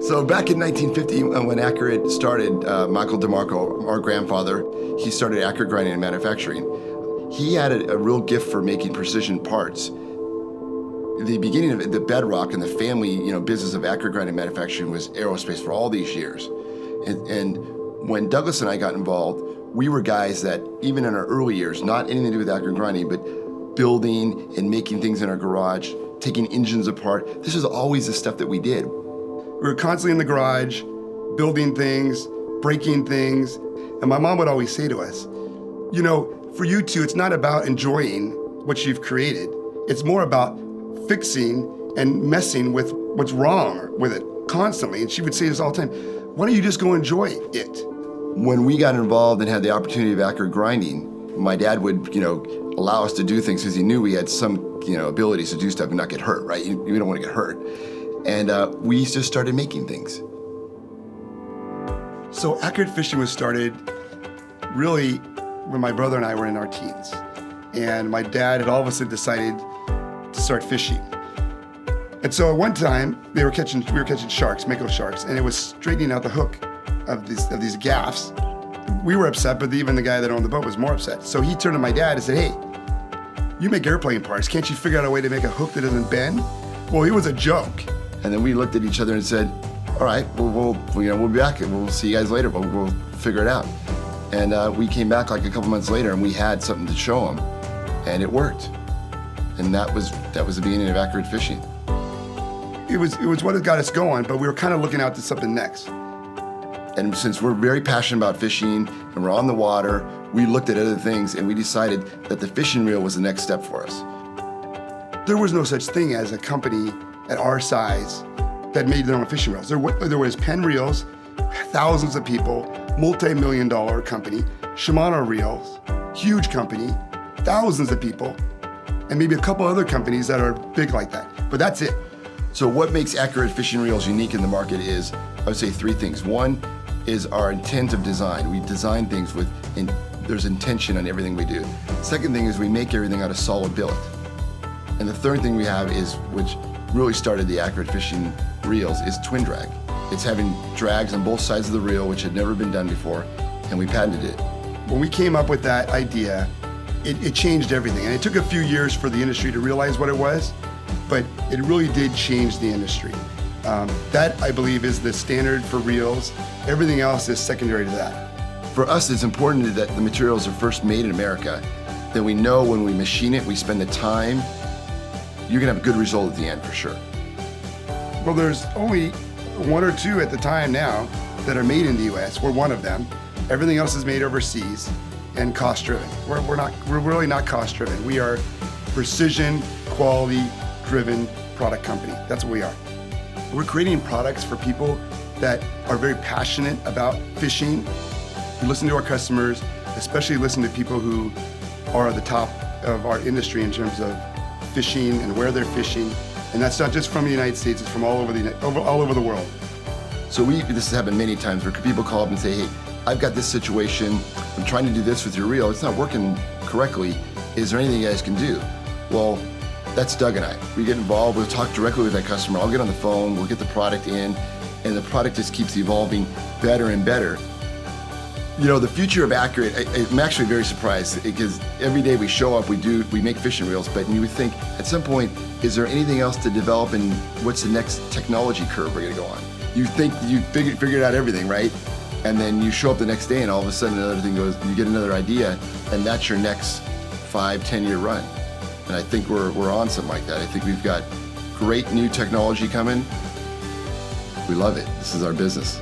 So back in 1950, when Accurate started, Michael DeMarco, our grandfather, he started Accurate Grinding and Manufacturing. He had a real gift for making precision parts. The beginning of the bedrock and the family, business of Accurate Grinding and Manufacturing was aerospace for all these years. And when Douglas and I got involved, we were guys that, even in our early years, not anything to do with Accurate Grinding, but building and making things in our garage, taking engines apart. This was always the stuff that we did. We were constantly in the garage, building things, breaking things. And my mom would always say to us, for you two, it's not about enjoying what you've created. It's more about fixing and messing with what's wrong with it constantly. And she would say this all the time, why don't you just go enjoy it? When we got involved and had the opportunity of Accurate Grinding, my dad would, allow us to do things because he knew we had some, abilities to do stuff and not get hurt, right? You don't want to get hurt. And we just started making things. So Accurate Fishing was started really when my brother and I were in our teens. And my dad had all of a sudden decided to start fishing. And so at one time, we were catching sharks, mako sharks, and it was straightening out the hook of these gaffs. We were upset, but even the guy that owned the boat was more upset. So he turned to my dad and said, hey, you make airplane parts. Can't you figure out a way to make a hook that doesn't bend? Well, it was a joke. And then we looked at each other and said, all right, we'll be back. We'll see you guys later, but we'll figure it out. And we came back like a couple months later and we had something to show them, and it worked. And that was the beginning of Accurate Fishing. It was what got us going, but we were kind of looking out to something next. And since we're very passionate about fishing and we're on the water, we looked at other things and we decided that the fishing reel was the next step for us. There was no such thing as a company at our size that made their own fishing reels. There was Penn Reels, thousands of people, multi-million-dollar company, Shimano Reels, huge company, thousands of people, and maybe a couple other companies that are big like that, but that's it. So what makes Accurate Fishing Reels unique in the market is, I would say, three things. One is our intent of design. We design things there's intention on everything we do. Second thing is we make everything out of solid billet. And the third thing we have is, which really started the Accurate Fishing Reels, is TwinDrag. It's having drags on both sides of the reel, which had never been done before, and we patented it. When we came up with that idea, it changed everything. And it took a few years for the industry to realize what it was, but it really did change the industry. That, I believe, is the standard for reels. Everything else is secondary to that. For us, it's important that the materials are first made in America, that we know when we machine it, we spend the time, you're gonna have a good result at the end for sure. Well, there's only one or two at the time now that are made in the US. We're one of them. Everything else is made overseas and cost-driven. We're really not cost-driven. We are precision, quality-driven product company. That's what we are. We're creating products for people that are very passionate about fishing. We listen to our customers, especially listen to people who are at the top of our industry in terms of fishing and where they're fishing. And that's not just from the United States, it's from all over the world. So this has happened many times where people call up and say, hey, I've got this situation, I'm trying to do this with your reel, it's not working correctly, is there anything you guys can do? Well, that's Doug and I. We get involved, we'll talk directly with that customer, I'll get on the phone, we'll get the product in, and the product just keeps evolving better and better. The future of Accurate, I'm actually very surprised because every day we show up, we make fishing reels, but you would think at some point, is there anything else to develop and what's the next technology curve we're gonna go on? You think you figured out everything, right? And then you show up the next day and all of a sudden another thing goes, you get another idea, and that's your next 5-10 year run. And I think we're on something like that. I think we've got great new technology coming. We love it. This is our business.